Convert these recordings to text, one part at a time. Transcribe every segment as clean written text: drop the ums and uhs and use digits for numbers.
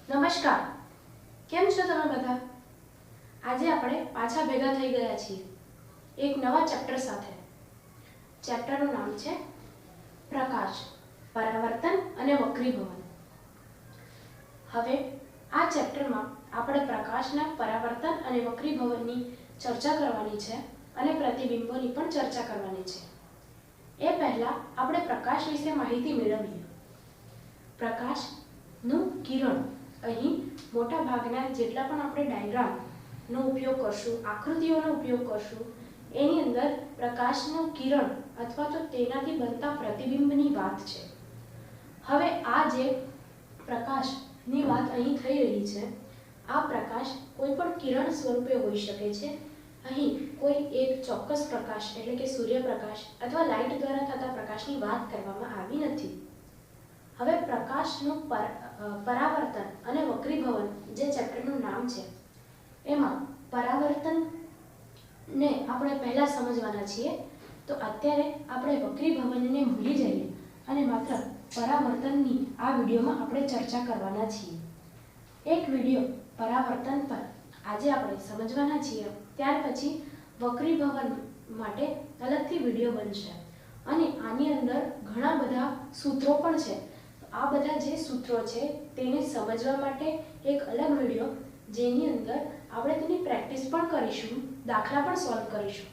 નમસ્કાર, કેમ છો તમે બધા? આજે આપણે પાછા ભેગા થઈ ગયા છીએ એક નવા ચેપ્ટર સાથે. ચેપ્ટરનું નામ છે પ્રકાશ, પરાવર્તન અને વક્રીભવન. હવે આ ચેપ્ટરમાં આપણે પ્રકાશના પરાવર્તન અને વક્રીભવનની ચર્ચા કરવાની છે અને પ્રતિબિંબોની પણ ચર્ચા કરવાની છે. એ પહેલા આપણે પ્રકાશ વિશે માહિતી મેળવીએ. પ્રકાશનું કિરણ, અહીં મોટા ભાગના જેટલા પણ આપણે ડાયગ્રામનો ઉપયોગ કરશું, આકૃતિઓનો ઉપયોગ કરશું, એની અંદર પ્રકાશનું કિરણ અથવા તો તેનાથી બનતા પ્રતિબિંબની વાત છે. હવે આ જે પ્રકાશની વાત અહીં થઈ રહી છે, આ પ્રકાશ કોઈ પણ કિરણ સ્વરૂપે હોઈ શકે છે. અહીં કોઈ એક ચોક્કસ પ્રકાશ એટલે કે સૂર્યપ્રકાશ અથવા લાઇટ દ્વારા થતા પ્રકાશની વાત કરવામાં આવી નથી. હવે પ્રકાશનું પરાવર્તન અને વક્રીભવન જે ચેપ્ટરનું નામ છે, એમાં પરાવર્તનને આપણે પહેલા સમજવાના છીએ. તો અત્યારે આપણે વક્રીભવનને ભૂલી જઈએ અને માત્ર પરાવર્તનની આ વિડીયોમાં આપણે ચર્ચા કરવાના છીએ. એક વિડીયો પરાવર્તન પર આજે આપણે સમજવાના છીએ, ત્યાર પછી વક્રીભવન માટે અલગથી વિડીયો બનશે અને આની અંદર ઘણા બધા સૂત્રો પણ છે. આ બધા જે સૂત્રો છે તેને સમજવા માટે એક અલગ વિડીયો, જેની અંદર આપણે તેની પ્રેક્ટિસ પણ કરીશું, દાખલા પણ સોલ્વ કરીશું.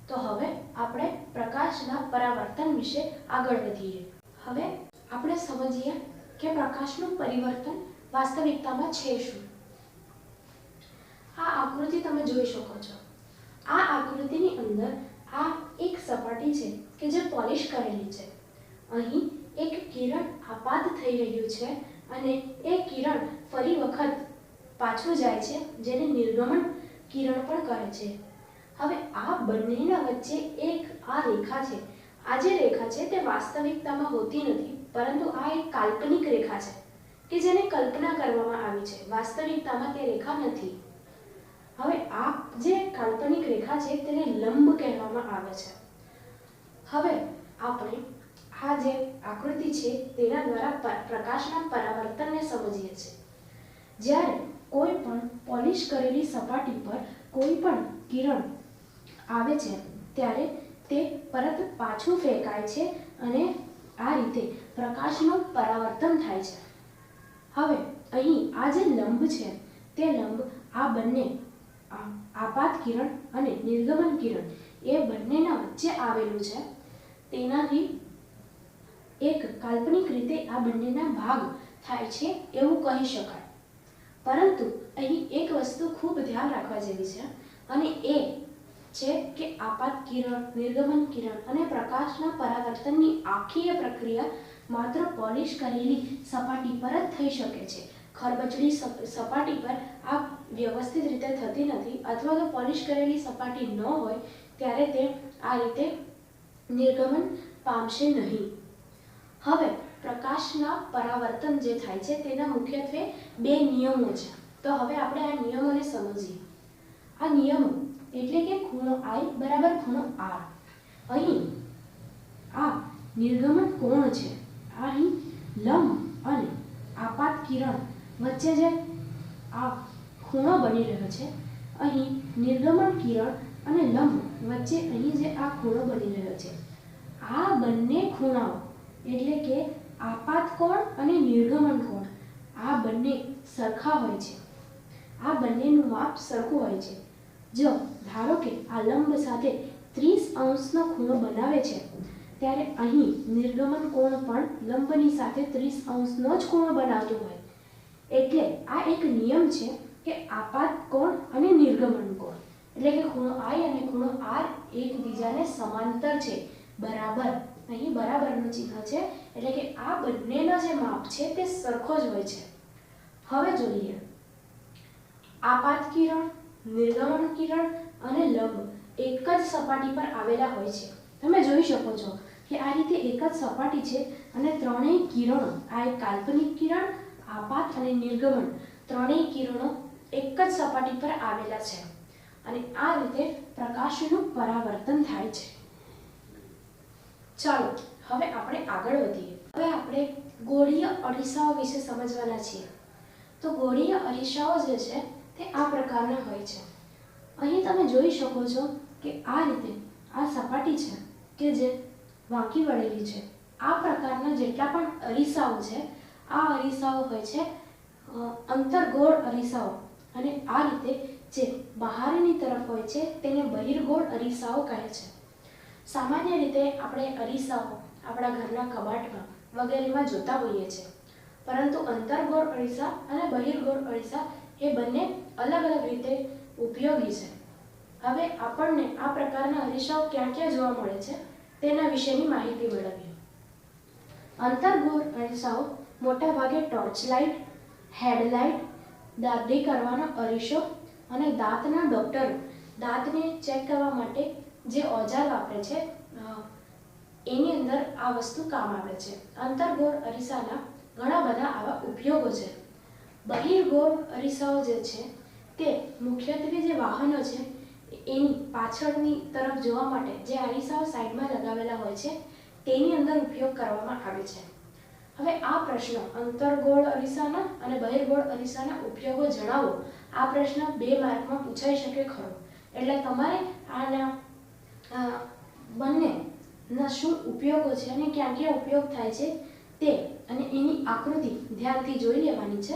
તો હવે આપણે પ્રકાશના પરાવર્તન વિશે આગળ વધીએ. હવે આપણે સમજીએ કે પ્રકાશનું પરિવર્તન વાસ્તવિકતામાં છે શું. આ આકૃતિ તમે જોઈ શકો છો. આ આકૃતિની અંદર આ એક સપાટી છે કે જે પોલિશ કરેલી છે. અહીં એક કિરણ આપાત થઈ રહ્યું છે અને એ કિરણ ફરી વખત પાછું જાય છે, જેને નિર્ગમન કિરણ પણ કહે છે. હવે આ બંનેના વચ્ચે એક આ રેખા છે. આ જે રેખા છે તે વાસ્તવિકતામાં હોતી નથી, પરંતુ આ એક કાલ્પનિક રેખા છે કે જેને કલ્પના કરવામાં આવી છે. વાસ્તવિકતામાં તે રેખા નથી. હવે આ જે કાલ્પનિક રેખા છે તેને લંબ કહેવામાં આવે છે. હવે આપણે આ જે આકૃતિ છે તેના દ્વારા પ્રકાશના પરાવર્તનને સમજીએ છીએ. જ્યારે કોઈ પણ પોલિશ કરેલી સપાટી પર કોઈ પણ કિરણ આવે છે ત્યારે તે પરત પાછું ફેંકાય છે અને આ રીતે પ્રકાશનું પરાવર્તન થાય છે. હવે અહીં આ જે લંબ છે તે લંબ આ બંને આપાત કિરણ અને નિર્ગમન કિરણ એ બંનેના વચ્ચે આવેલું છે. તેનાથી એક કાલ્પનિક રીતે આ બંનેના ભાગ થાય છે એવું કહી શકાય. પરંતુ અહીં એક વસ્તુ ખૂબ ધ્યાન રાખવા જેવી છે અને એ છે કે આપાત કિરણ, નિર્ગમન કિરણ અને પ્રકાશના પરાવર્તનની આખી પ્રક્રિયા માત્ર પોલિશ કરેલી સપાટી પર જ થઈ શકે છે. ખરબચડી સપાટી પર આ વ્યવસ્થિત રીતે થતી નથી, અથવા તો પોલિશ કરેલી સપાટી ન હોય ત્યારે તે આ રીતે નિર્ગમન પામશે નહીં. હવે પ્રકાશના પરાવર્તન જે થાય છે તેના મુખ્યત્વે બે નિયમો છે. તો હવે આપણે આ નિયમોને સમજીએ. આ નિયમો એટલે કે ખૂણો I બરાબર ખૂણો R. અહીં આ નિર્ગમન કોણ છે. અહીં લંબ અને આપાત કિરણ વચ્ચે જે આ ખૂણો બની રહ્યો છે, અહીં નિર્ગમન કિરણ અને લંબ વચ્ચે અહીં જે આ ખૂણો બની રહ્યો છે, આ બંને ખૂણાઓ એટલે કે આપાત કોણ અને નિર્ગમન કોણ આ બંને સરખા હોય છે. આ બંનેનું માપ સરખું હોય છે. જો ધારો કે આ લંબ સાથે 30 અંશનો ખૂણો બનાવે છે, ત્યારે અહીં નિર્ગમન કોણ પણ લંબની સાથે 30 અંશનો જ ખૂણો બનાવતું હોય. એટલે આ એક નિયમ છે કે આપાત કોણ અને નિર્ગમન કોણ એટલે કે ખૂણો I અને ખૂણો R એકબીજાને સમાંતર છે, બરાબર. અહીં બરાબરનું ચિહ્ન છે એટલે કે આ બંનેનો જે માપ છે તે સરખો જ હોય છે. હવે જોઈએ આપાત કિરણ, નિર્ગમન કિરણ અને લંબ એક જ સપાટી પર આવેલા હોય છે. તમે જોઈ શકો છો કે આ રીતે એક જ સપાટી છે અને ત્રણેય કિરણો, આ એક કાલ્પનિક કિરણ, આપાત અને નિર્ગમન, ત્રણેય કિરણો એક જ સપાટી પર આવેલા છે અને આ રીતે પ્રકાશનું પરાવર્તન થાય છે. ચાલો હવે આપણે આગળ વધીએ. હવે આપણે ગોળીય અરીસાઓ વિશે સમજવાના છીએ. તો ગોળીય અરીસાઓ જે છે તે આ પ્રકારના હોય છે. અહીં તમે જોઈ શકો છો કે આ રીતે આ સપાટી છે કે જે વાંકી વળેલી છે. આ પ્રકારના જેટલા પણ અરીસાઓ છે આ અરીસાઓ હોય છે અંતર્ગોળ અરીસાઓ, અને આ રીતે જે બહારની તરફ હોય છે તેને બહિર્ગોળ અરીસાઓ કહે છે. સામાન્ય રીતે આપણે અરીસાઓ આપણા ઘરના કબાટમાં વગેરેમાં જોતા હોઈએ છીએ, પરંતુ અંતર્ગોળ અરીસા અને બહિર્ગોળ અરીસા એ બંને અલગ અલગ રીતે ઉપયોગી છે. હવે આપણને આ પ્રકારના અરીસાઓ ક્યાં ક્યાં જોવા મળે છે તેના વિશેની માહિતી મેળવીએ. અંતર્ગોળ અરીસાઓ મોટા ભાગે ટોર્ચ લાઇટ, હેડલાઇટ, દાઢી કરવાનો અરીસો અને દાંતના ડોક્ટરો દાંતને ચેક કરવા માટે જે ઓજાર વાપરે છે એની અંદર આ વસ્તુ કામ આવે છે. અંતર્ગોળ અરીસાના ઘણા બધા આવા ઉપયોગો છે. બહિર્ગોળ અરીસાઓ જે છે તે મુખ્યત્વે જે વાહનો છે એની પાછળની તરફ જોવા માટે જે અરીસાઓ સાઈડમાં લગાવેલા હોય છે તેની અંદર ઉપયોગ કરવામાં આવે છે. હવે આ પ્રશ્ન અંતર્ગોળ અરીસાના અને બહિર્ગોળ અરીસાના ઉપયોગો જણાવો, આ પ્રશ્ન 2 માર્કમાં પૂછાઈ શકે ખરો. એટલે તમારે આના બંનેના શું ઉપયોગો છે અને ક્યાં ક્યાં ઉપયોગ થાય છે તે અને એની આકૃતિ ધ્યાનથી જોઈ લેવાની છે.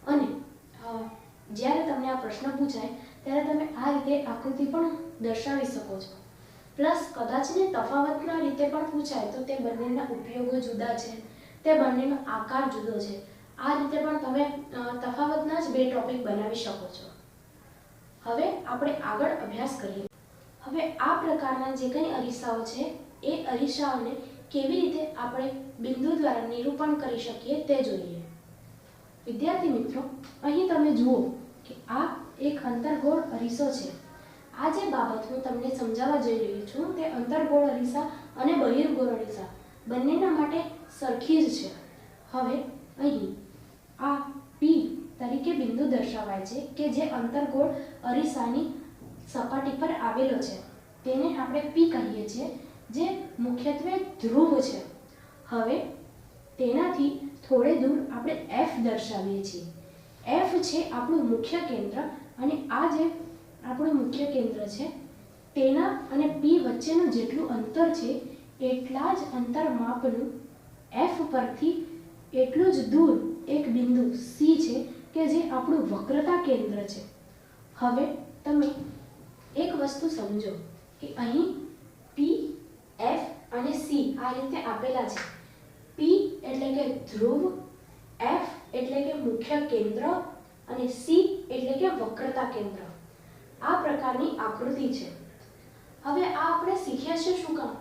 અને જ્યારે તમને આ પ્રશ્ન પૂછાય ત્યારે તમે આ રીતે આકૃતિ પણ દર્શાવી શકો છો. પ્લસ કદાચને તફાવતના રીતે પણ પૂછાય તો તે બંનેના ઉપયોગો જુદા છે, તે બંનેનો આકાર જુદો છે. આ રીતે પણ તમે તફાવતના જ 2 ટોપિક બનાવી શકો છો. હવે આપણે આગળ અભ્યાસ કરીએ. હવે આ પ્રકારના જે કંઈ અરીસાઓ છે એ અરીસાઓને કેવી રીતે આપણે બિંદુ દ્વારા નિરૂપણ કરી શકીએ તે જોઈએ. વિદ્યાર્થી મિત્રો, અહીં તમે જુઓ કે આ એક અંતર્ગોળ અરીસો છે. આ જે બાબત હું તમને સમજાવવા જઈ રહી છું તે અંતર્ગોળ અરીસા અને બહિર્ગોળ અરીસા બંનેના માટે સરખી જ છે. હવે અહીં આ P તરીકે બિંદુ દર્શાવાય છે કે જે અંતર્ગોળ અરીસાની સપાટી પર આવેલો છે. તેને આપણે P કહીએ છીએ, જે મુખ્યત્વે ધ્રુવ છે. હવે તેનાથી થોડે દૂર આપણે F દર્શાવીએ છીએ. F છે આપણું મુખ્ય કેન્દ્ર, અને આ જે આપણું મુખ્ય કેન્દ્ર છે તેના અને P વચ્ચેનું જેટલું અંતર છે એટલા જ અંતર માપનું F પરથી એટલું જ દૂર એક બિંદુ C છે કે જે આપણું વક્રતા કેન્દ્ર છે. હવે તમે એક વસ્તુ સમજો કે અહીં P, F અને C આ રીતે આપેલા છે. P એટલે કે ધ્રુવ, F એટલે કે મુખ્ય કેન્દ્ર અને C એટલે કે વક્રતા કેન્દ્ર. આ પ્રકારની આકૃતિ છે. હવે આ આપણે શીખ્યા છે શું કામ?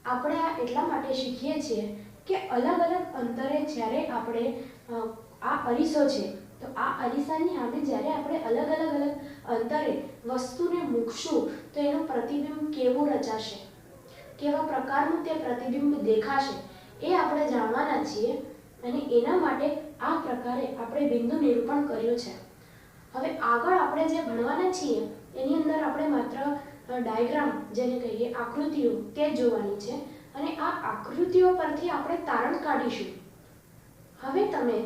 આપણે આ એટલા માટે શીખીએ છીએ કે અલગ અલગ અંતરે જ્યારે આપણે આ અરીસો છે તો આ અરીસાની સામે જ્યારે આપણે અલગ અંતરે વસ્તુને મૂકશું તો એનું પ્રતિબિંબ કેવું રચાશે, કેવા પ્રકારનું તે પ્રતિબિંબ દેખાશે એ આપણે જાણવાના છીએ. અને એના માટે આ પ્રકારે આપણે બિંદુ નિરૂપણ કર્યું છે. હવે આગળ આપણે જે ભણવાના છીએ એની અંદર આપણે માત્ર ડાયાગ્રામ જેને કહીએ આકૃતિઓ તે જોવાની છે, અને આ આકૃતિઓ પરથી આપણે તારણ કાઢીશું. હવે તમે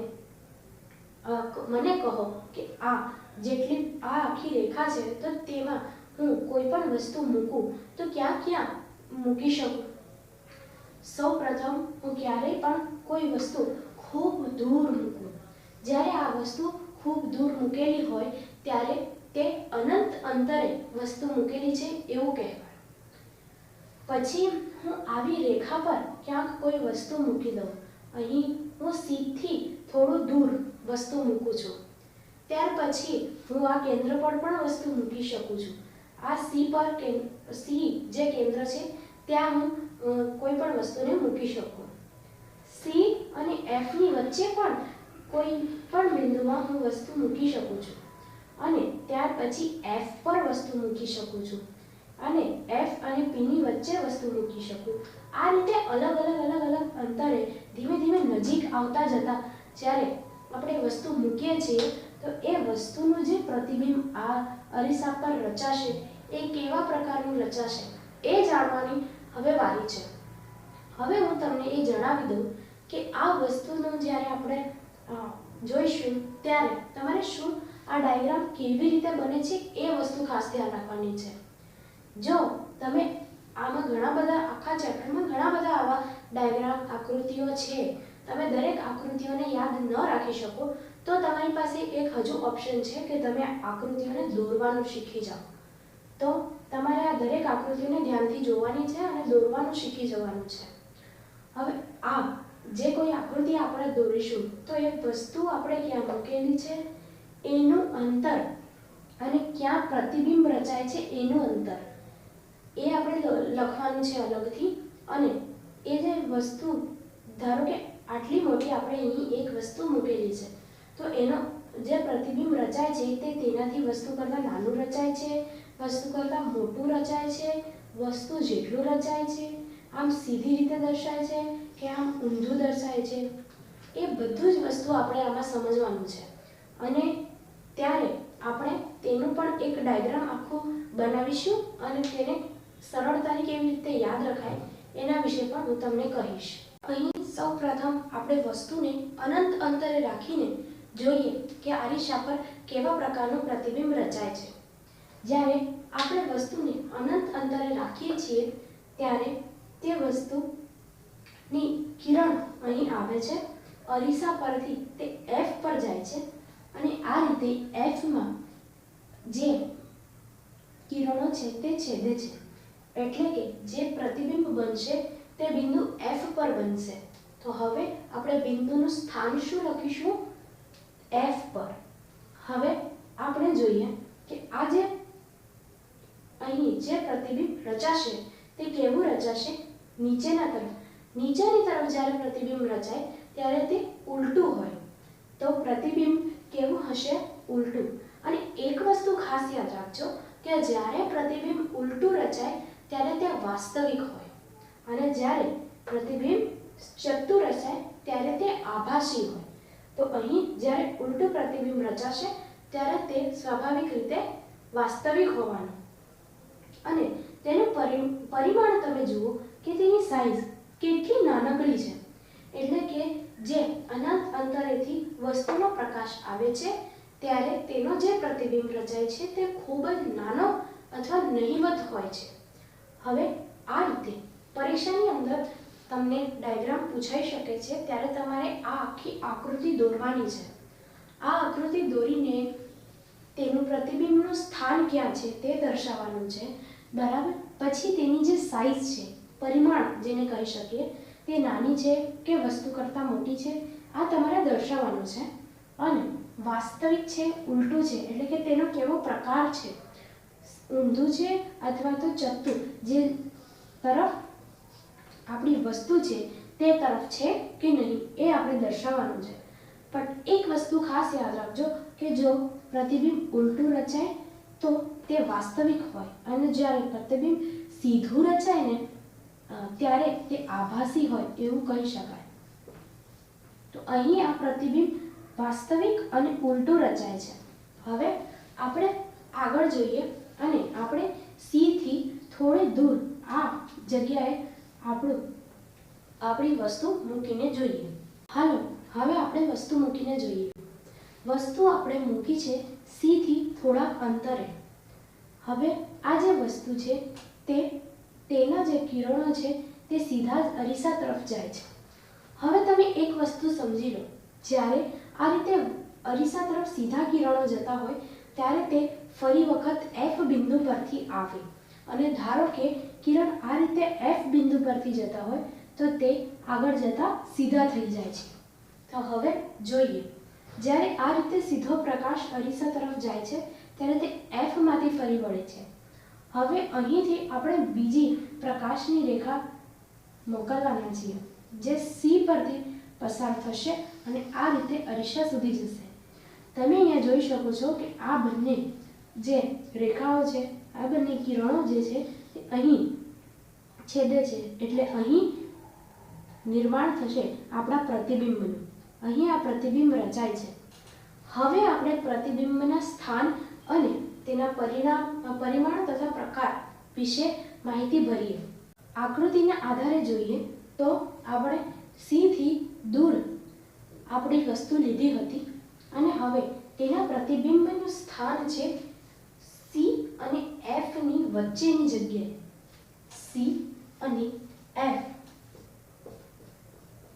મને કહો કે આ જેટલી આ આખી રેખા છે તો તેમાં હું કોઈ પણ વસ્તુ મૂકું તો ક્યાં ક્યાં મૂકી શકું? સૌપ્રથમ હું ક્યારેય પણ કોઈ વસ્તુ ખૂબ દૂર મૂકું. જ્યારે આ વસ્તુ ખૂબ દૂર મૂકેલી હોય ત્યારે તે અનંત અંતરે વસ્તુ મૂકેલી છે એવું કહેવાય. પછી હું આવી રેખા પર ક્યાંક કોઈ વસ્તુ મૂકી દઉં. અહીં હું C થી થોડું દૂર વસ્તુ મૂકું છું. ત્યાર પછી હું આ કેન્દ્ર પર પણ વસ્તુ મૂકી શકું છું. આ C જે કેન્દ્ર છે ત્યાં હું કોઈ પણ વસ્તુને મૂકી શકું. C અને F ની વચ્ચે પણ કોઈ પણ બિંદુમાં હું વસ્તુ મૂકી શકું છું, અને ત્યાર પછી F પર વસ્તુ મૂકી શકું છું, અને F અને P ની વચ્ચે વસ્તુ મૂકી શકું. આ રીતે અલગ અલગ અંતરે ધીમે ધીમે નજીક આવતા જતા જ્યારે આપણે વસ્તુ મૂકીએ છીએ તો એ વસ્તુનું જે પ્રતિબિંબ આ અરીસા પર રચાશે એ કેવા પ્રકારનું રચાશે એ જાણવાની હવે વારી છે. હવે હું તમને એ જણાવી દઉં કે આ વસ્તુનું જ્યારે આપણે જોઈશું ત્યારે તમારે શું આ ડાયાગ્રામ કેવી રીતે બને છે એ વસ્તુ ખાસ ધ્યાન રાખવાની છે. જો તમે આમાં ઘણા બધા આખા ચેપ્ટરમાં ઘણા બધા આવા ડાયાગ્રામ આકૃતિઓ છે, તમે દરેક આકૃતિઓને યાદ ન રાખી શકો તો તમારી પાસે એક હજુ ઓપ્શન છે કે તમે આકૃતિઓને દોરવાનું શીખી જાઓ. તો તમારે આ દરેક આકૃતિઓને ધ્યાનથી જોવાની છે અને દોરવાનું શીખી જવાનું છે. હવે આ જે કોઈ આકૃતિ આપણે દોરીશું તો એ વસ્તુ આપણે ક્યાં મૂકેલી છે એનું અંતર અને ક્યાં પ્રતિબિંબ રચાય છે એનું અંતર એ આપણે લખવાનું છે અલગથી. અને એ જે વસ્તુ, ધારો કે આટલી મોટી આપણે અહીં એક વસ્તુ મૂકેલી છે તો એનો જે પ્રતિબિંબ રચાય છે તે તેનાથી વસ્તુ કરતાં નાનું રચાય છે, વસ્તુ કરતાં મોટું રચાય છે, વસ્તુ જેટલું રચાય છે, આમ સીધી રીતે દર્શાય છે કે આમ ઊંધું દર્શાય છે, એ બધું જ વસ્તુ આપણે આમાં સમજવાનું છે. અને ત્યારે આપણે તેનું પણ એક ડાયાગ્રામ આખું બનાવીશું અને તેને સરળતાથી કેવી રીતે યાદ રખાય એના વિશે પણ હું તમને કહીશ. અહીં સૌપ્રથમ આપણે વસ્તુને અનંત અંતરે રાખીને જોઈએ કે અરીસા પર કેવા પ્રકારનું પ્રતિબિંબ રચાય છે. જ્યારે આપણે વસ્તુને અનંત અંતરે રાખીએ છીએ ત્યારે તે વસ્તુની કિરણ અહીં આવે છે, અરીસા પરથી તે F પર જાય છે અને આ રીતે F માં જે કિરણો છે તે છેદે છે. એટલે કે જે પ્રતિબિંબ બનશે તે બિંદુ F પર બનશે. તો હવે આપણે બિંદુનું સ્થાન શું લખીશું? F પર. હવે આપણે જોઈએ કે આ જે અહીં જે પ્રતિબિંબ રચાશે તે કેવું રચાશે? નીચેના તરફ. નીચેની તરફ જ્યારે પ્રતિબિંબ રચાય ત્યારે તે ઉલટું હોય. તો પ્રતિબિંબ કેવું હશે? ઉલટું. અને એક વસ્તુ ખાસ યાદ રાખજો કે જ્યારે પ્રતિબિંબ ઉલટું રચાય ત્યારે તે વાસ્તવિક હોય અને જ્યારે પ્રતિબિંબ ચત્તુ રચાય ત્યારે તે આભાસી હોય. તો અહીં જ્યારે ઉલટું પ્રતિબિંબ રચાશે ત્યારે તે સ્વાભાવિક રીતે વાસ્તવિક હોવાનું. અને તેનું પરિમાણ તમે જુઓ કે તેની સાઈઝ કેટલી નાનકડી છે. એટલે કે જે અનંત અંતરેથી વસ્તુનો પ્રકાશ આવે છે ત્યારે તેનો જે પ્રતિબિંબ રચાય છે તે ખૂબ જ નાનો અથવા નહિવત હોય છે. હવે આ રીતે પરીક્ષાની અંદર તમને ડાયાગ્રામ પૂછાઈ શકે છે ત્યારે તમારે આ આખી આકૃતિ દોરવાની છે. આ આકૃતિ દોરીને તેનું પ્રતિબિંબનું સ્થાન ક્યાં છે તે દર્શાવવાનું છે. બરાબર. પછી તેની જે સાઈઝ છે, પરિમાણ જેને કહી શકીએ, તે નાની છે કે વસ્તુ કરતાં મોટી છે આ તમારે દર્શાવવાનું છે. અને વાસ્તવિક છે, ઉલટું છે એટલે કે તેનો કેવો પ્રકાર છે, ઊંધું છે અથવા તો ચત્તુ, જે તરફ આપણી વસ્તુ છે તે તરફ છે કે નહીં એ આપણે દર્શાવવાનું છે. પણ એક વસ્તુ ખાસ યાદ રાખજો કે જો પ્રતિબિંબ ઉલટું રચાય તો તે વાસ્તવિક હોય અને જ્યારે પ્રતિબિંબ સીધું રચાય ને ત્યારે તે આભાસી હોય એવું કહી શકાય. તો અહીં આ પ્રતિબિંબ વાસ્તવિક અને ઉલટું રચાય છે. હવે આપણે આગળ જોઈએ અને આપણે C થી થોડે દૂર આ જગ્યાએ આપણી વસ્તુ મૂકીને જોઈએ. હાલો, હવે આપણે વસ્તુ મૂકીને જોઈએ. વસ્તુ આપણે મૂકી છે C થી થોડા અંતરે. હવે આ જે વસ્તુ છે તેના જે કિરણો છે તે સીધા જ અરીસા તરફ જાય છે. હવે તમે એક વસ્તુ સમજી લો, જ્યારે આ રીતે અરીસા તરફ સીધા કિરણો જતા હોય ત્યારે તે ફરી વખત F બિંદુ પરથી આવે અને ધારો કે કિરણ આ રીતે F બિંદુ પરથી જતા હોય તો તે આગળ જતા સીધા થઈ જાય છે. તો હવે જોઈએ, જ્યારે આ રીતે સીધો પ્રકાશ અરીસા તરફ જાય છે ત્યારે તે F માંથી ફરી વળે છે. હવે અહીંથી આપણે બીજી પ્રકાશની રેખા મોકલવાના છીએ જે C પરથી પસાર થશે અને આ રીતે અરીસા સુધી જશે. તમે અહીંયા જોઈ શકો છો કે આ બંને જે રેખાઓ છે, આ બંને કિરણો જે છે તે અહીં છેદે છે એટલે અહીં નિર્માણ થશે આપણા પ્રતિબિંબનું. અહીં આ પ્રતિબિંબ રચાય છે. હવે આપણે પ્રતિબિંબના સ્થાન અને તેના પરિમાણ તથા પ્રકાર વિશે માહિતી ભરીએ. આકૃતિના આધારે જોઈએ તો આપણે C થી દૂર આપણી વસ્તુ લીધી હતી અને હવે તેના પ્રતિબિંબનું સ્થાન છે C અને F ની વચ્ચેની જગ્યાએ. C અને F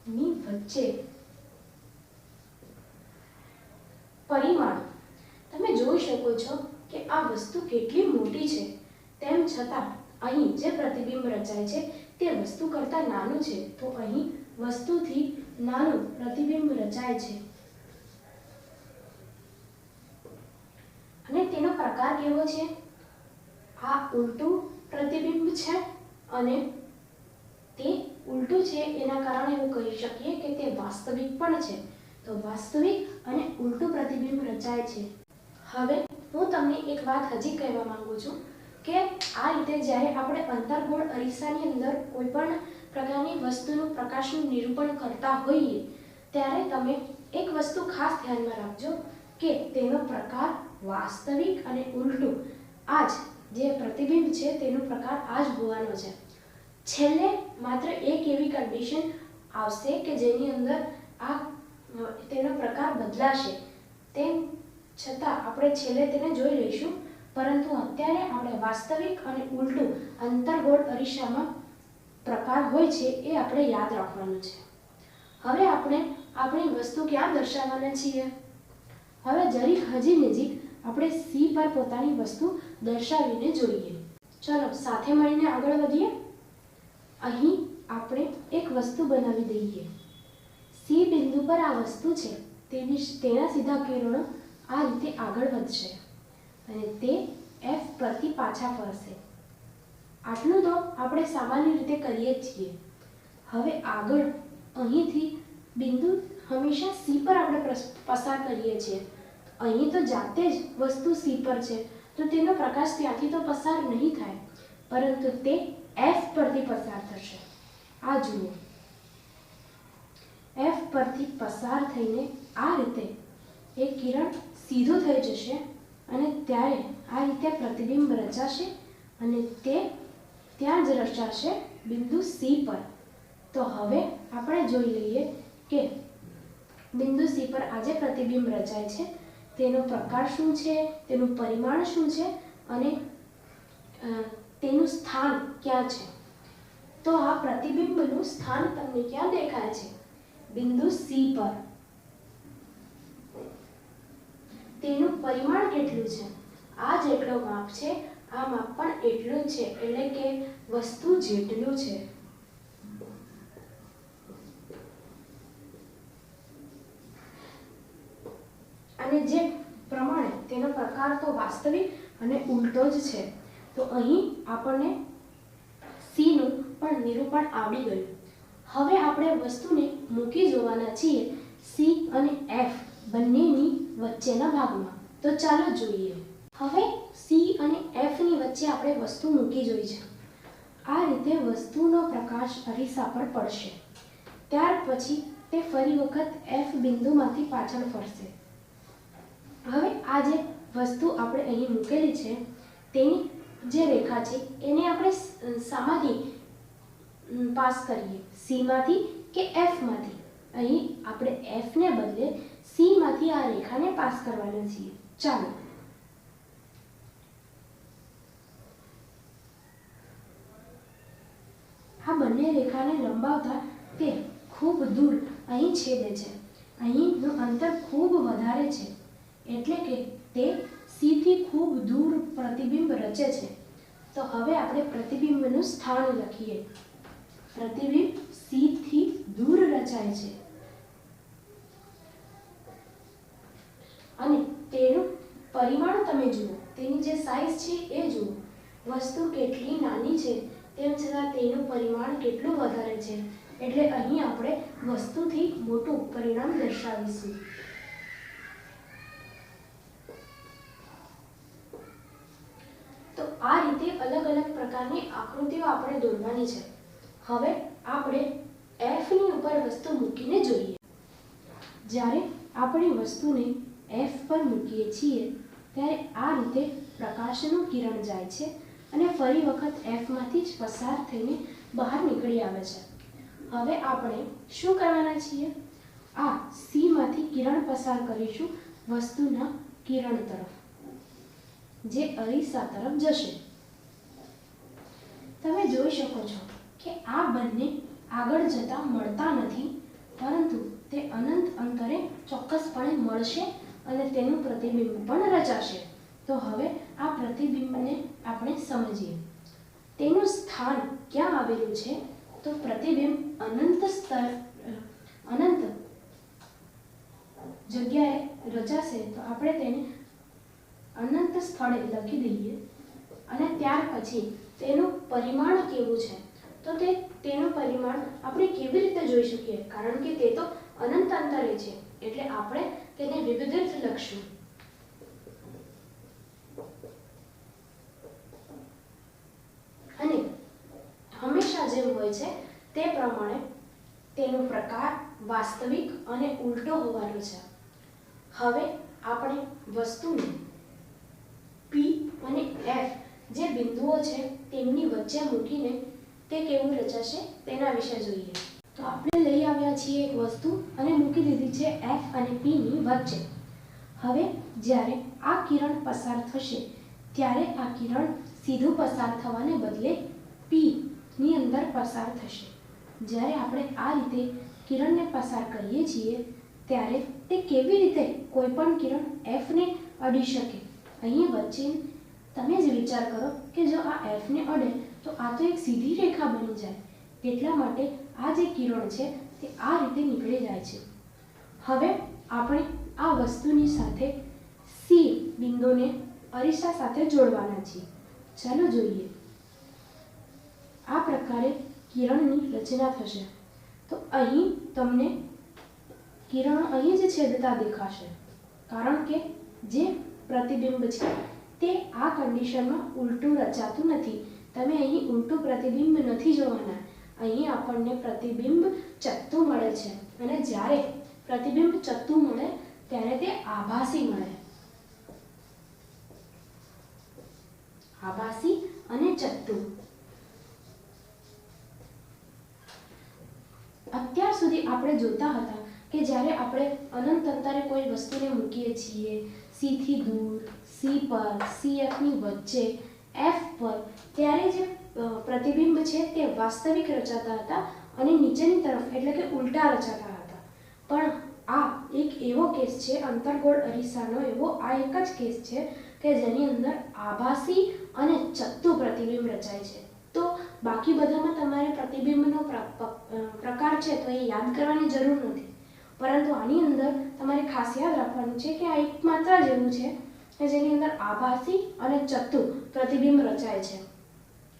ની વચ્ચે પરિમાણ તમે જોઈ શકો છો કે આ વસ્તુ કેટલી મોટી છે, તેમ છતાં અહીં જે પ્રતિબિંબ રચાય છે તે વસ્તુ કરતાં નાનું છે, તો અહીં વસ્તુથી નાનું પ્રતિબિંબ રચાય છે. અને તેનો પ્રકાર કેવો છે? આ ઉલટું પ્રતિબિંબ છે અને તે ઉલટું છે એના કારણે એવું કહી શકીએ કે તે વાસ્તવિક પણ છે. તો વાસ્તવિક અને ઉલટું પ્રતિબિંબ રચાય છે. હવે હું તમને એક વાત હજી કહેવા માંગુ છું કે આ રીતે જ્યારે આપણે અંતર્ગોળ અરીસાની અંદર કોઈ પણ પ્રકારની વસ્તુનું પ્રકાશનું નિરૂપણ કરતા હોઈએ ત્યારે તમે એક વસ્તુ ખાસ ધ્યાનમાં રાખજો કે તેનો પ્રકાર વાસ્તવિક અને ઉલટું આ જ જે પ્રતિબિંબ છે તેનો પ્રકાર આ જ હોવાનો છે. છેલ્લે માત્ર એક એવી કન્ડિશન આવશે કે જેની અંદર આ તેનો પ્રકાર બદલાશે, તેમ છતાં આપણે છેલ્લે તેને જોઈ લઈશું, પરંતુ અત્યારે આપણે વાસ્તવિક અને ઉલટું અંતર્ગોળ અરીસામાં પ્રકાર હોય છે એ આપણે યાદ રાખવાનું છે. હવે આપણે આપણી વસ્તુ ક્યાં દર્શાવવાના છીએ? હવે જરીક હજી નજીક આપણે C પર પોતાની વસ્તુ દર્શાવીને જોઈએ. ચલો સાથે મળીને આગળ વધીએ. અહીં આપણે એક વસ્તુ બનાવી દઈએ. C બિંદુ પર આ વસ્તુ છે, તેના સીધા કિરણો આ રીતે આગળ વધશે અને તે F પરથી પાછા ફરશે. આટલું તો આપણે સામાન્ય રીતે કરીએ જ છીએ. હવે આગળ અહીંથી બિંદુ હંમેશા C પર આપણે પસાર કરીએ છીએ. અહીં તો જાતે જ વસ્તુ C પર છે, તો તેનો પ્રકાશ ત્યાંથી તો પસાર નહીં થાય, પરંતુ તે F પરથી પસાર થશે. આ જુઓ, F પરથી પસાર થઈને આ રીતે એક કિરણ સીધું થઈ જશે અને ત્યારે આ રીતે પ્રતિબિંબ રચાશે અને તે ત્યાં જ રચાશે બિંદુ C પર. તો હવે આપણે જોઈ લઈએ કે બિંદુ C પર આ જે પ્રતિબિંબ રચાય છે તેનો પ્રકાર શું છે, તેનું પરિમાણ શું છે અને તેનું સ્થાન ક્યાં છે. તો આ પ્રતિબિંબનું સ્થાન તમને ક્યાં દેખાય છે? બિંદુ C પર. તેનું પરિમાણ કેટલું છે? આ જેટલો માપ છે આ માપ પણ એટલું જ છે, એટલે કે વસ્તુ જેટલું છે. અને જે પ્રમાણે તેનો પ્રકાર તો વાસ્તવિક અને ઉલટો જ છે. તો અહીં આપણને C નું પણ નિરૂપણ આવડી ગયું. હવે આપણે વસ્તુને મૂકી જોવાના છીએ C અને F બંનેની વચ્ચેના ભાગમાં. તો ચાલો જોઈએ. હવે C અને F ની વચ્ચે આપણે વસ્તુ મૂકી જોઈ છે. આ રીતે વસ્તુનો પ્રકાશ અરીસા પર પડશે. ત્યાર પછી તે ફરી વખત F બિંદુમાંથી પાછળ ફરશે. હવે આ જે વસ્તુ આપણે અહીં મૂકેલી છે તેની જે રેખા છે એને આપણે શામાંથી પાસ કરીએ? C માંથી કે F માંથી? અહીં આપણે F ને બદલે C માંથી આ રેખાને પાસ કરવાના છીએ. ચાલો આ બંને રેખાને લંબાવતા તે ખૂબ દૂર અહીં છેદે છે. અહીંનું અંતર ખૂબ વધારે છે, એટલે કે તે C થી ખૂબ દૂર પ્રતિબિંબ રચે છે. તો હવે આપણે પ્રતિબિંબનું સ્થાન લખીએ. પ્રતિબિંબ C થી દૂર રચાય છે અને તેનું પરિમાણ તમે જુઓ, તેની જે સાઈઝ છે એ જુઓ. વસ્તુ કેટલી નાની છે તેમ છતાં તેનું પરિમાણ કેટલું વધારે છે, એટલે અહીં આપણે વસ્તુથી મોટું પરિણામ દર્શાવીશું. તો આ રીતે અલગ અલગ પ્રકારની આકૃતિઓ આપણે દોરવાની છે. હવે આપણે F ની ઉપર વસ્તુ મૂકીને જોઈએ. જ્યારે આપણે વસ્તુને F પર મૂકીએ છીએ ત્યારે આ રીતે પ્રકાશનું કિરણ જાય છે અને ફરી વખત F માંથી જ પસાર થઈને બહાર નીકળી આવે છે. હવે આપણે શું કરવાના છીએ? આ સી માંથી કિરણ પસાર કરીશું વસ્તુના કિરણ તરફ, જે અરીસા તરફ જશે. તમે જોઈ શકો છો કે આ બંને આગળ જતા મળતા નથી, પરંતુ તે અનંત અંતરે ચોક્કસપણે મળશે અને તેનું પ્રતિબિંબ પણ રચાશે. તો હવે આ પ્રતિબિંબને આપણે સમજીએ. તેનું સ્થાન ક્યાં આવેલું છે? તો પ્રતિબિંબ અનંત જગ્યાએ રચાશે, તો આપણે તેને અનંત સ્થળે લખી દઈએ. અને ત્યાર પછી તેનું પરિમાણ કેવું છે? તો તેનું પરિમાણ આપણે કેવી રીતે જોઈ શકીએ? કારણ કે તે તો અનંત અંતરે છે, એટલે આપણે તેને વિવિધ લખશું. અને હંમેશા જેમ હોય છે તે પ્રમાણે તેનો પ્રકાર વાસ્તવિક અને ઉલટો હોવાનો છે. હવે આપણે વસ્તુને P અને F જે બિંદુઓ છે તેમની વચ્ચે મૂકીને તે કેવું રચાશે તેના વિશે જોઈએ. તો આપણે લઈ આવ્યા છીએ એક વસ્તુ અને મૂકી દીધી છે F અને P ની વચ્ચે. હવે જ્યારે આ કિરણ પસાર થશે ત્યારે આ કિરણ સીધું પસાર થવાને બદલે P ની અંદર પસાર થશે. જ્યારે આપણે આ રીતે કિરણને પસાર કરીએ છીએ ત્યારે તે કેવી રીતે કોઈ પણ કિરણ F ને અડી શકે? અહીં વચ્ચે તમે જ વિચાર કરો કે જો આ F ને અડે તો આ તો એક સીધી રેખા બની જાય. એટલા માટે આ જે કિરણ છે તે આ રીતે નીકળી જાય છે. હવે આપણે આ વસ્તુની સાથે C બિંદુને અરીસા સાથે જોડવાના છીએ. ચાલો જોઈએ. આ પ્રકારે કિરણની રચના થશે. તો અહીં તમને કિરણ અહીં જ છેદતા દેખાશે, કારણ કે જે પ્રતિબિંબ છે તે આ કન્ડિશનમાં ઉલટું રચાતું નથી. તમે અહીં ઉલટું પ્રતિબિંબ નથી જોવાના. અહીં આપણને પ્રતિબિંબ ચત્તું મળે છે, અને જ્યારે પ્રતિબિંબ ચત્તું મળે ત્યારે તે આભાસી મળે. આભાસી અને ચત્તું. અત્યાર સુધી આપણે જોતા હતા કે જ્યારે આપણે અનંત અંતરે કોઈ વસ્તુને મૂકીએ છીએ C થી દૂર, C પર, CF ની વચ્ચે, F પર, ત્યારે જે પ્રતિબિંબ છે તે વાસ્તવિક રચાતા હતા અને નીચેની તરફ એટલે કે ઉલટા રચાતા હતા. પણ આ એક એવો કેસ છે, અંતર્ગોળ અરીસાનો એવો આ એક જ કેસ છે કે જેની અંદર આભાસી અને ચત્તુ પ્રતિબિંબ રચાય છે. તો બાકી બધામાં તમારે પ્રતિબિંબનો પ્રકાર છે તો એ યાદ કરવાની જરૂર નથી, પરંતુ આની અંદર તમારે ખાસ યાદ રાખવાનું છે કે આ એક માત્ર જેવું છે કે જેની અંદર આભાસી અને ચત્તુ પ્રતિબિંબ રચાય છે.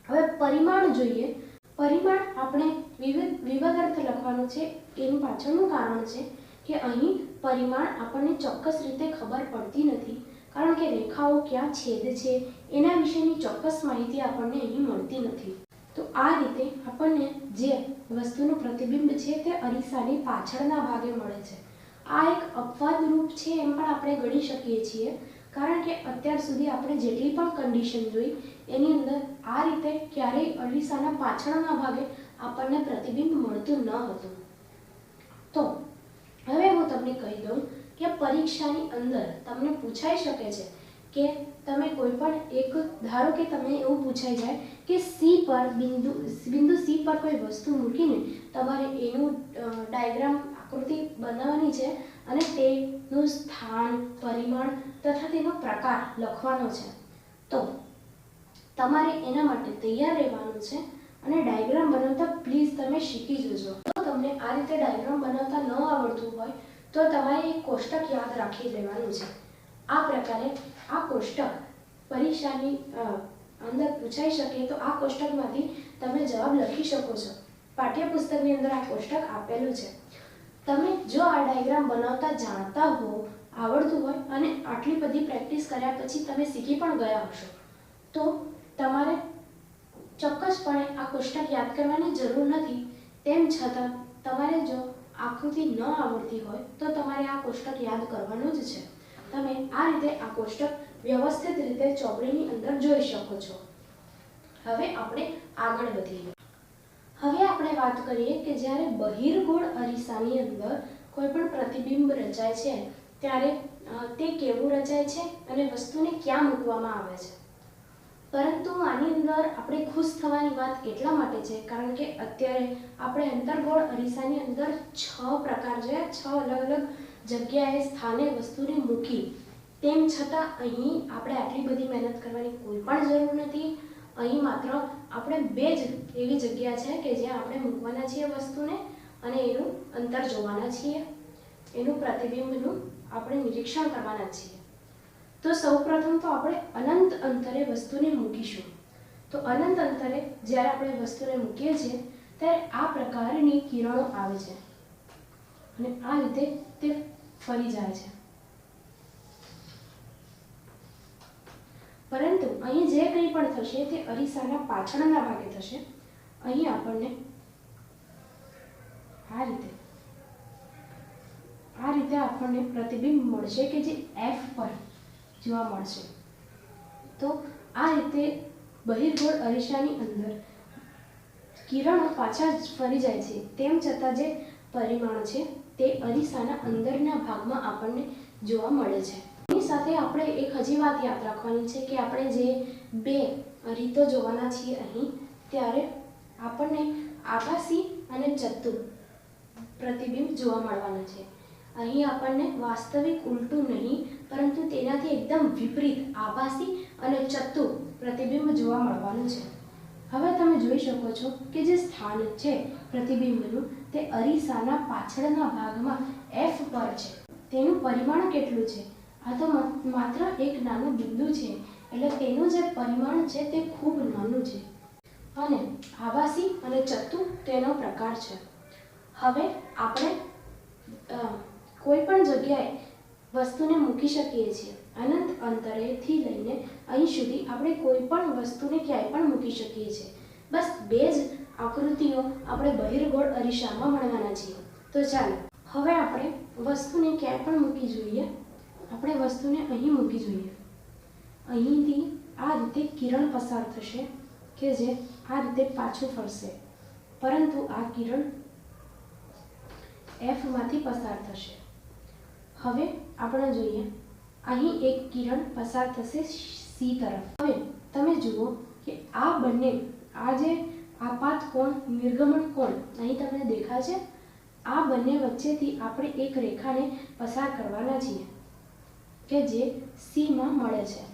હવે પરિમાણ જોઈએ. પરિમાણ આપણે વિવધાર્થ લખવાનું છે. એનું પાછળનું કારણ છે કે અહીં પરિમાણ આપણને ચોક્કસ રીતે ખબર પડતી નથી, કારણ કે રેખાઓ ક્યાં છેદ છે એના વિશેની ચોક્કસ માહિતી આપણને અહીં મળતી નથી. તો આ રીતે આપણને જે વસ્તુનું પ્રતિબિંબ છે તે અરીસાની પાછળના ભાગે મળે છે. આ એક અપવાદરૂપ છે એમ પણ આપણે ગણી શકીએ છીએ, કારણ કે અત્યાર સુધી આપણે જેટલી પણ કન્ડિશન જોઈ એની અંદર આ રીતે ક્યારેય અરીસાના પાછળના ભાગે આપણને પ્રતિબિંબ મળતું ન હતું. તો હવે હું તમને કહી દઉં કે પરીક્ષાની અંદર તમને પૂછાઈ શકે છે કે તમે કોઈ પણ એક ધારો કે તમે એવું પૂછાઈ જાય કે C પર બિંદુ C પર કોઈ વસ્તુ મૂકીને તમારે એનું ડાયાગ્રામ આકૃતિ બનાવવાની છે અને તેનું સ્થાન, પરિમાણ તથા તેનો પ્રકાર લખવાનો છે. તો તમારે એના માટે તૈયાર રહેવાનું છે અને ડાયાગ્રામ બનાવતા પ્લીઝ તમે શીખી જજો. જો તમને આ રીતે ડાયાગ્રામ બનાવતા ન આવડતું હોય તો તમારે એક કોષ્ટક યાદ રાખી લેવાનું છે. આ પ્રકારે આ કોષ્ટક પરીક્ષાની અંદર પૂછાઈ શકે તો આ કોષ્ટકમાંથી તમે જવાબ લખી શકો છો. પાઠ્યપુસ્તકની અંદર આ કોષ્ટક આપેલું છે. તમે જો આ ડાયાગ્રામ બનાવતા જાણતા હો, આવડતું હોય અને આટલી બધી પ્રેક્ટિસ કર્યા પછી તમે શીખી પણ ગયા હશો, તો તમારે ચોક્કસપણે આ કોષ્ટક યાદ કરવાની જરૂર નથી. તેમ છતાં તમારે જો આકૃતિ ન આવડતી હોય તો તમારે આ કોષ્ટક યાદ કરવાનું જ છે. તમે આ રીતે આ કોષ્ટક વ્યવસ્થિત રીતે ચોપડીની અંદર જોઈ શકો છો. હવે આપણે આગળ વધીએ. હવે આપણે વાત કરીએ કે જ્યારે બહિર્ગોળ અરીસાની અંદર કોઈ પણ પ્રતિબિંબ રચાય છે ત્યારે તે કેવું રચાય છે અને વસ્તુને ક્યાં મૂકવામાં આવે છે. પરંતુ આની અંદર આપણે ખુશ થવાની વાત એટલા માટે છે કારણ કે અત્યારે આપણે અંતર્ગોળ અરીસાની અંદર 6 પ્રકાર છે, 6 અલગ અલગ જગ્યાએ સ્થાને વસ્તુને મૂકી. તેમ છતાં અહીં આપણે આટલી બધી મહેનત કરવાની કોઈ પણ જરૂર નથી. અહીં માત્ર આપણે 2 જ એવી જગ્યા છે કે જ્યાં આપણે મૂકવાના છીએ વસ્તુને અને એનું અંતર જોવાના છીએ, એનું પ્રતિબિંબનું આપણે નિરીક્ષણ કરવાના છીએ. તો સૌપ્રથમ તો આપણે અનંત અંતરે વસ્તુને મૂકીશું. તો અનંત અંતરે જ્યારે આપણે વસ્તુને મૂકીએ છીએ ત્યારે આ પ્રકારની કિરણો આવે છે અને આ રીતે તે ફરી જાય છે. પરંતુ અહીં જે કંઈ પણ થશે તે અરીસાના પાછળના ભાગે થશે. અહીં આપણને આ રીતે આપણને પ્રતિબિંબ મળશે કે જે F પર જોવા મળશે. તો આ રીતે બહિર્ગોળ અરીસાની અંદર કિરણો પાછા ફરી જાય છે, તેમ છતાં જે પરિમાણ છે તે અરીસાના અંદરના ભાગમાં આપણને જોવા મળે છે. એની સાથે આપણે એક હજી વાત યાદ રાખવાની છે કે આપણે જે 2 રીતો જોવાના છીએ અહીં, ત્યારે આપણને આભાસી અને ચત્તુ પ્રતિબિંબ જોવા મળવાના છે. અહીં આપણને વાસ્તવિક ઉલટું નહીં પરંતુ તેનાથી એકદમ વિપરીત આભાસી અને ચત્તુ પ્રતિબિંબ જોવા મળવાનું છે. હવે તમે જોઈ શકો છો કે જે સ્થાન છે પ્રતિબિંબનું તે અરીસાના પાછળના ભાગમાં F પર છે. તેનું પરિમાણ કેટલું છે? આ તો માત્ર એક નાનું બિંદુ છે, એટલે તેનું જે પરિમાણ છે તે ખૂબ નાનું છે અને આભાસી અને ચત્તુ તેનો પ્રકાર છે. હવે આપણે કોઈ પણ જગ્યાએ વસ્તુને મૂકી શકીએ છીએ. અનંત અંતરેથી લઈને અહીં સુધી આપણે કોઈ પણ વસ્તુને ક્યાંય પણ મૂકી શકીએ છીએ. બસ 2 જ આકૃતિઓ આપણે બહિર્ગોળ અરીસામાં મળવાના છીએ. તો ચાલો હવે આપણે વસ્તુને ક્યાંય પણ મૂકી જોઈએ. આપણે વસ્તુને અહીં મૂકી જોઈએ. અહીંથી આ રીતે કિરણ પસાર થશે કે જે આ રીતે પાછું ફરશે, પરંતુ આ કિરણ F માંથી પસાર થશે. હવે આપણે જોઈએ અહીં એક કિરણ પસાર થશે C તરફ. હવે તમે જુઓ કે આ બંને, આ જે આપાત કોણ, નિર્ગમન કોણ અહીં તમને દેખાય છે, આ બંને વચ્ચેથી આપણે એક રેખાને પસાર કરવાના છીએ કે જે C માં મળે છે.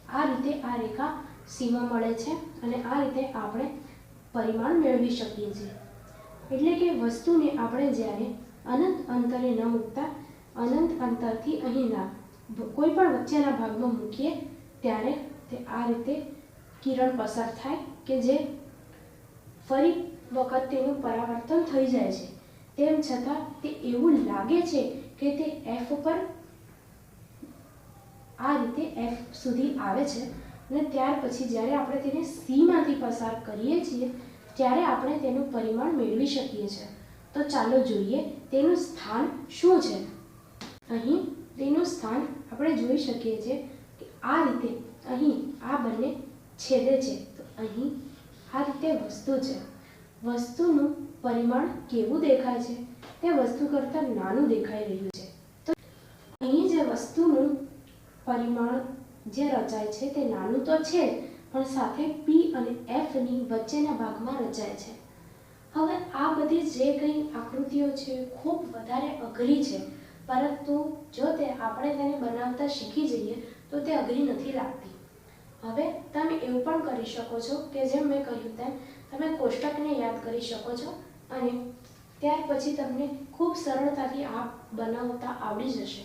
આ રીતે આ રેખા C માં મળે છે અને આ રીતે આપણે પરિમાણ મેળવી શકીએ છીએ. એટલે કે વસ્તુને આપણે જ્યારે અનંત અંતરે ન મૂકતા અનંત અંતરથી અહીંના કોઈ પણ વચ્ચેના ભાગમાં મૂકીએ ત્યારે તે આ રીતે કિરણ પસાર થાય કે જે ફરી વખત તેનું પરાવર્તન થઈ જાય છે. તેમ છતાં તે એવું લાગે છે કે તે F પર આ રીતે F સુધી આવે છે અને ત્યાર પછી જ્યારે આપણે તેને C માંથી પસાર કરીએ છીએ ત્યારે આપણે તેનું પરિમાણ મેળવી શકીએ છીએ. તો ચાલો જોઈએ તેનું સ્થાન શું છે. અહીં તેનું સ્થાન આપણે જોઈ શકીએ છીએ કે આ રીતે અહીં આ બંને છેદે છે. તો અહીં આ રીતે વસ્તુ છે. વસ્તુનું પરિમાણ કેવું દેખાય છે? તે વસ્તુ કરતાં નાનું દેખાઈ રહ્યું છે. તો અહીં જે વસ્તુનું પરિમાણ જે રચાય છે તે નાનું તો છે પણ સાથે P અને F ની વચ્ચેના ભાગમાં રચાય છે. હવે આ બધી જે કંઈ આકૃતિઓ છે ખૂબ વધારે અઘરી છે, પરંતુ જો આપણે તેને બનાવતા શીખી જઈએ તો તે અઘરી નથી લાગતી. હવે તમે એવું પણ કરી શકો છો કે જેમ મેં કહ્યું તેમ તમે કોષ્ટકને યાદ કરી શકો છો અને ત્યાર પછી તમને ખૂબ સરળતાથી આ બનાવતા આવડી જશે.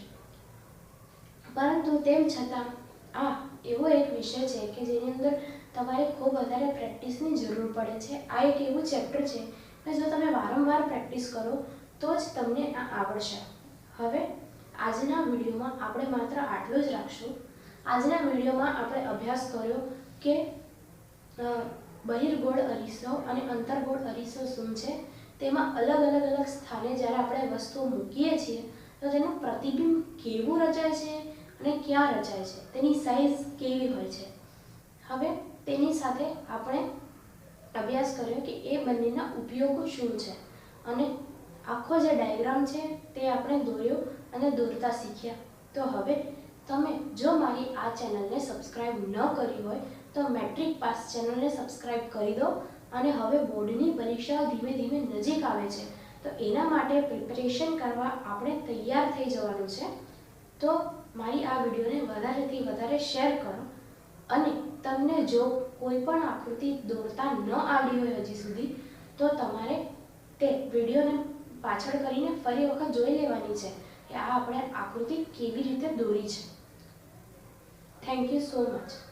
પરંતુ તેમ છતાં આ એવો એક વિષય છે કે જેની અંદર તમારે ખૂબ વધારે પ્રેક્ટિસની જરૂર પડે છે. આ એક એવું ચેપ્ટર છે કે જો તમે વારંવાર પ્રેક્ટિસ કરો તો જ તમને આ આવડશે. હવે આજના વિડીયોમાં આપણે માત્ર આટલું જ રાખશું. આજના વિડીયોમાં આપણે અભ્યાસ કર્યો કે બહિર્ગોળ અરીસો અને અંતર્ગોળ અરીસો શું છે, તેમાં અલગ સ્થાને જ્યારે આપણે વસ્તુઓ મૂકીએ છીએ તો તેનું પ્રતિબિંબ કેવું રચાય છે અને ક્યાં રચાય છે, તેની સાઇઝ કેવી હોય છે. હવે તેની સાથે આપણે અભ્યાસ કર્યો કે એ બંનેના ઉપયોગો શું છે અને આખો જે ડાયાગ્રામ છે તે આપણે દોર્યો અને દોરતા શીખ્યા. તો હવે તમે જો મારી આ ચેનલને સબસ્ક્રાઈબ ન કરી હોય તો મેટ્રિક પાસ ચેનલને સબસ્ક્રાઈબ કરી દો. અને હવે બોર્ડની પરીક્ષાઓ ધીમે ધીમે નજીક આવે છે, તો એના માટે પ્રિપેરેશન કરવા આપણે તૈયાર થઈ જવાનું છે. તો મારી આ વિડીયોને વધારેથી વધારે શેર કરો. અને તમને જો કોઈ પણ આકૃતિ દોરતા ન આવડી હોય હજી સુધી, તો તમારે તે વિડીયોને પાછળ કરીને ફરી વખત જોઈ લેવાની છે કે આ આપણે આકૃતિ કેવી રીતે દોરી છે. Thank you so much.